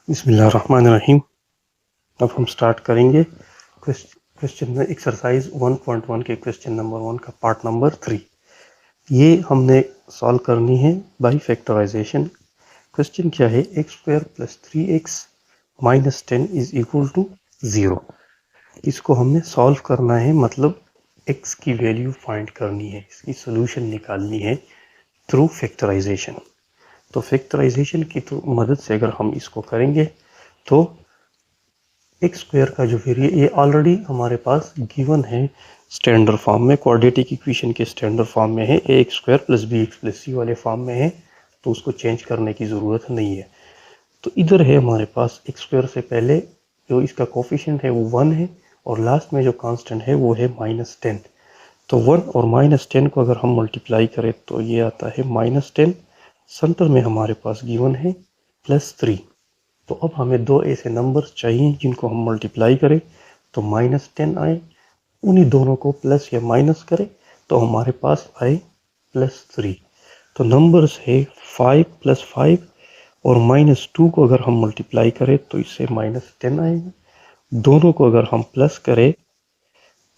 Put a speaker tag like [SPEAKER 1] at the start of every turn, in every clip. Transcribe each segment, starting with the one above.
[SPEAKER 1] बिस्मिल्लाहिर्रहमानिर्रहीम। अब हम स्टार्ट करेंगे क्वेश्चन में एक्सरसाइज 1.1 के क्वेश्चन नंबर 1 का पार्ट नंबर 3। ये हमने सॉल्व करनी है बाय फैक्टराइजेशन। क्वेश्चन क्या है, x square plus 3x minus 10 is equal to 0। इसको हमने सॉल्व करना है, मतलब x की वैल्यू फाइंड करनी है, इसकी सोल्यूशन निकालनी है थ्रू फैक्टराइजेशन। तो फैक्टराइजेशन की तो मदद से अगर हम इसको करेंगे तो एक्स स्क्वायर का जो ये ऑलरेडी हमारे पास गिवन है स्टैंडर्ड फॉर्म में, क्वाड्रेटिक इक्वेशन के स्टैंडर्ड फॉर्म में है, A X square plus B X plus C वाले फॉर्म में है, तो उसको चेंज करने की ज़रूरत नहीं है। तो इधर है हमारे पास एक्स स्क्वायर से पहले जो इसका कोफिशिएंट है वो 1 है और लास्ट में जो कांस्टेंट है वो है -10। तो 1 और -10 को अगर हम मल्टीप्लाई करें तो ये आता है -10। सेंटर में हमारे पास गिवन है +3। तो अब हमें दो ऐसे नंबर्स चाहिए जिनको हम मल्टीप्लाई करें तो -10 आए, उन्हीं दोनों को प्लस या माइनस करें तो हमारे पास आए +3। तो नंबर्स है 5 + 5 और -2 को अगर हम मल्टीप्लाई करें तो इससे -10 आएगा। दोनों को अगर हम प्लस करें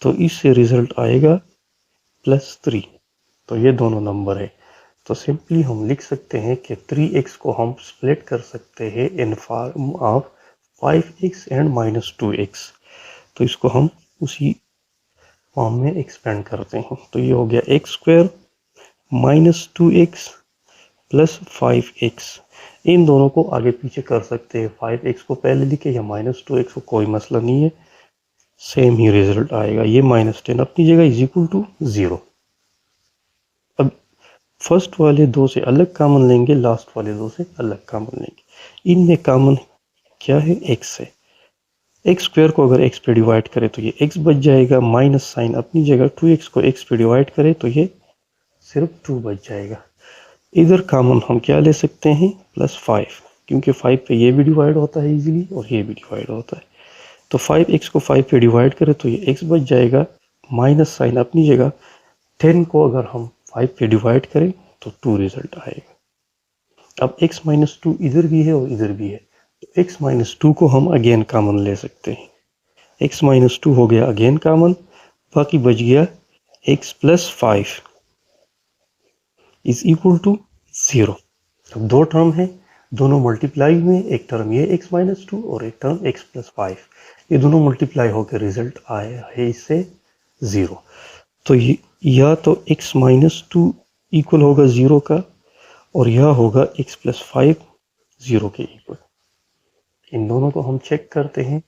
[SPEAKER 1] तो इससे रिजल्ट आएगा +3। तो ये दोनों नंबर है। तो सिंपली हम लिख सकते हैं कि 3x को हम स्प्लिट कर सकते हैं in form of 5x and -2x। तो इसको हम उसी फॉर्म में एक्सपेंड करते हैं। तो ये हो गया x square -2x plus 5x। इन दोनों को आगे पीछे कर सकते हैं, 5x को पहले लिखे या -2x को, कोई मसला नहीं है, सेम ही रिजल्ट आएगा। ये -10 अपनी जगह इज इक्वल टू 0। अब फर्स्ट वाले दो से अलग कॉमन लेंगे, लास्ट वाले दो से अलग कॉमन लेंगे। इनमें कॉमन क्या है, x है। एक्स स्क्वायर को अगर x पे डिवाइड करें तो ये x बच जाएगा, माइनस साइन अपनी जगह, 2x को x पे डिवाइड करें तो ये सिर्फ 2 बच जाएगा। इधर कॉमन हम क्या ले सकते हैं, +5, क्योंकि 5 पे ये भी डिवाइड होता है इजीली और ये भी डिवाइड होता है। तो 5x को 5 पे डिवाइड करें तो ये x बच जाएगा, माइनस साइन अपनी जगह, 10 को अगर हम 5 पे डिवाइड करें तो 2 रिजल्ट आएगा। अब x - 2 इधर भी है और इधर भी है, तो x - 2 को हम अगेन कॉमन ले सकते हैं। x - 2 हो गया अगेन कॉमन, बाकी बच गया x + 5 इज इक्वल टू 0। अब दो टर्म है, दोनों मल्टीप्लाई हुए, एक टर्म ये x - 2 और एक टर्म x + 5, ये दोनों मल्टीप्लाई होकर रिजल्ट आया है इससे 0। तो ये या तो x - 2 इक्वल होगा 0 का और यह होगा x + 5 0 के इक्वल। इन दोनों को हम चेक करते हैं।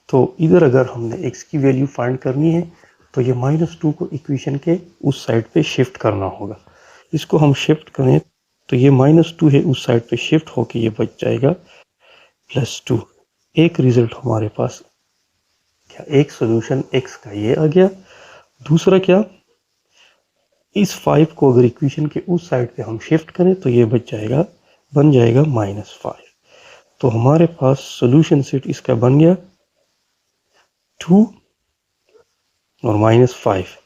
[SPEAKER 1] तो इधर अगर हमने x की वैल्यू फाइंड करनी है तो ये -2 को इक्वेशन के उस साइड पे शिफ्ट करना होगा। इसको हम शिफ्ट करें तो ये -2 है, उस साइड पे शिफ्ट होके ये बच जाएगा +2। एक रिजल्ट हमारे पास क्या, एक सोल्यूशन x का ये आ गया। दूसरा क्या, इस 5 को अगर इक्वेशन के उस साइड पे हम शिफ्ट करें तो ये बच जाएगा, बन जाएगा -5। तो हमारे पास सोल्यूशन सेट इसका बन गया 2 और -5।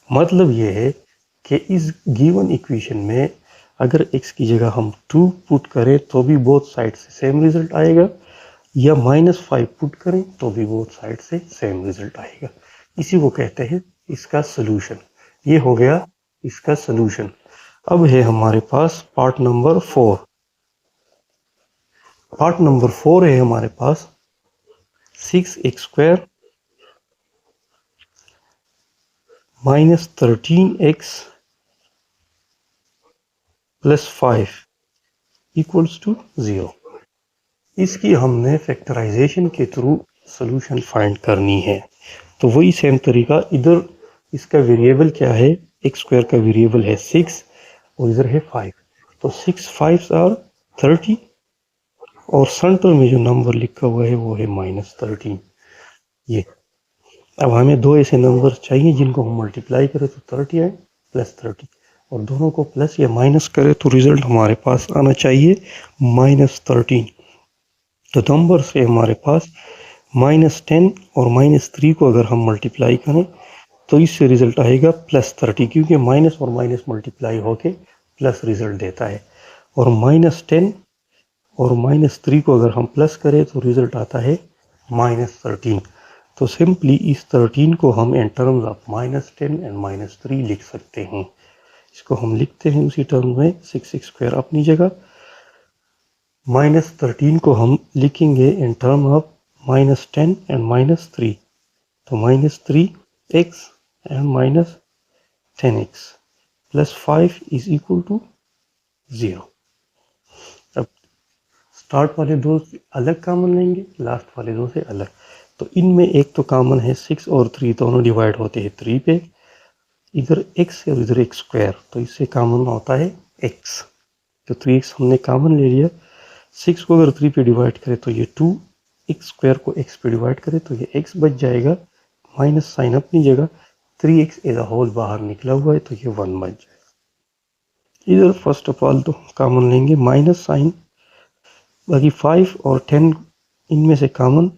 [SPEAKER 1] मतलब ये है कि इस गिवन इक्वेशन में अगर x की जगह हम 2 पुट करें तो भी बोथ साइड से सेम रिजल्ट आएगा, या -5 पुट करें तो भी बोथ साइड से सेम रिजल्ट आएगा। इसी को कहते हैं इसका सोल्यूशन। ये हो गया इसका सोल्यूशन। अब है हमारे पास पार्ट नंबर 4। पार्ट नंबर 4 है हमारे पास 6x² -13x + 5 इक्वल्स टू 0। इसकी हमने फैक्टराइजेशन के थ्रू सोल्यूशन फाइंड करनी है। तो वही सेम तरीका, इधर इसका वेरिएबल क्या है, x² का वेरिएबल है 6 और इधर है 5। तो 6 5 आर 30 और सेंटर में जो नंबर लिखा हुआ है वो है -13। ये अब हमें दो ऐसे नंबर चाहिए जिनको हम मल्टीप्लाई करें तो 30 आए +30, और दोनों को प्लस या माइनस करें तो रिजल्ट हमारे पास आना चाहिए -13। तो नंबर से हमारे पास -10 और -3 को अगर हम मल्टीप्लाई करें तो इससे रिजल्ट आएगा +30, क्योंकि माइनस और माइनस मल्टीप्लाई होके प्लस रिजल्ट देता है। और -10 और -3 को अगर हम प्लस करें तो रिजल्ट आता है -13। तो सिंपली इस 13 को हम इन टर्म्स ऑफ -10 एंड -3 लिख सकते हैं। इसको हम लिखते हैं उसी टर्म में 6x² अपनी जगह, -13 को हम लिखेंगे इन टर्म ऑफ -10 एंड -3। तो -3x and -10x plus 5 is equal to 0। अब स्टार्ट वाले दो अलग कॉमन लेंगे, लास्ट वाले दो से अलग। तो इनमें एक तो कॉमन है 6 और 3 दोनों डिवाइड होते हैं 3 पे, इधर x है और इधर x², तो इससे कॉमन होता है x। तो 3x हमने कॉमन ले लिया। 6 को अगर 3 पे डिवाइड करें तो ये 2, x² को x पे डिवाइड करें तो ये x बच जाएगा, माइनस साइन अपनी जगह, 3x एज अ होल बाहर निकला हुआ है तो ये 1 बच जाएगा। इधर फर्स्ट ऑफ ऑल तो कॉमन लेंगे माइनस साइन, बाकी 5 और 10 इनमें से कॉमन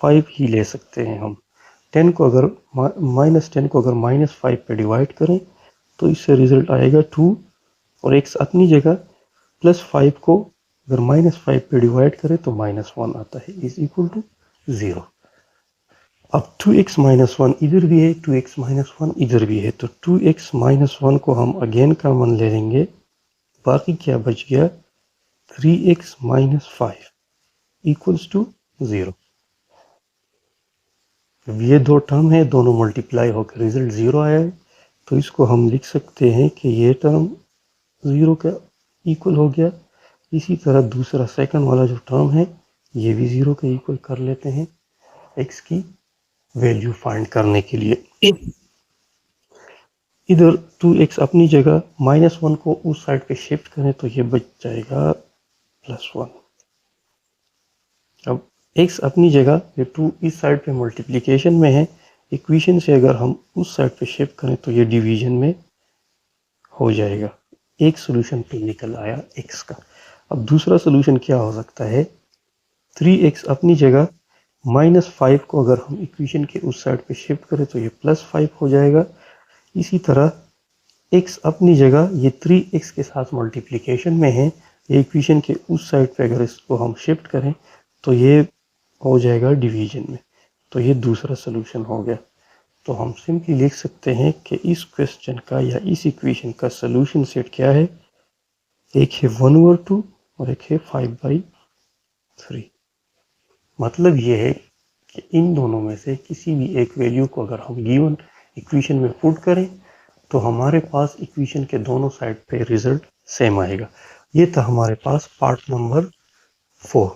[SPEAKER 1] 5 ही ले सकते हैं हम। 10 को अगर -10 को अगर -5 पे डिवाइड करें तो इससे रिजल्ट आएगा 2 और x अपनी जगह, प्लस 5 को अगर -5 पे डिवाइड करें तो -1 आता है, इज इक्वल टू 0। अब 2x - 1 इधर भी है, 2x - 1 इधर भी है, तो 2x - 1 को हम अगेन कॉमन ले लेंगे। बाकी क्या बच गया, 3x - 5 इक्वल्स टू 0। ये दो टर्म है, दोनों मल्टीप्लाई होकर रिजल्ट 0 आया है, तो इसको हम लिख सकते हैं कि ये टर्म 0 का इक्वल हो गया। इसी तरह दूसरा सेकंड वाला जो टर्म है ये भी 0 के इक्वल कर लेते हैं x की वैल्यू फाइंड करने के लिए। इधर 2x अपनी जगह, -1 को उस साइड पे शिफ्ट करें तो ये बच जाएगा +1। अब x अपनी जगह, ये 2 इस साइड पे मल्टीप्लिकेशन में है, इक्वेशन से अगर हम उस साइड पे शिफ्ट करें तो ये डिवीजन में हो जाएगा। एक सॉल्यूशन पे निकल आया x का। अब दूसरा सॉल्यूशन क्या हो सकता है, 3x अपनी जगह, -5 को अगर हम इक्वेशन के उस साइड पे शिफ्ट करें तो ये +5 हो जाएगा। इसी तरह x अपनी जगह, ये 3x के साथ मल्टीप्लिकेशन में है, ये इक्वेशन के उस साइड पे अगर इसको हम शिफ्ट करें तो ये हो जाएगा डिवीजन में, तो ये दूसरा सॉल्यूशन हो गया। तो हम सिंपली लिख सकते हैं कि इस क्वेश्चन का या इस इक्वेशन का सॉल्यूशन सेट क्या है, एक है 1/2 और एक है 5/3। मतलब ये है कि इन दोनों में से किसी भी एक वैल्यू को अगर हम गिवन इक्वेशन में पुट करें तो हमारे पास इक्वेशन के दोनों साइड पे रिजल्ट सेम आएगा। ये था हमारे पास पार्ट नंबर 4।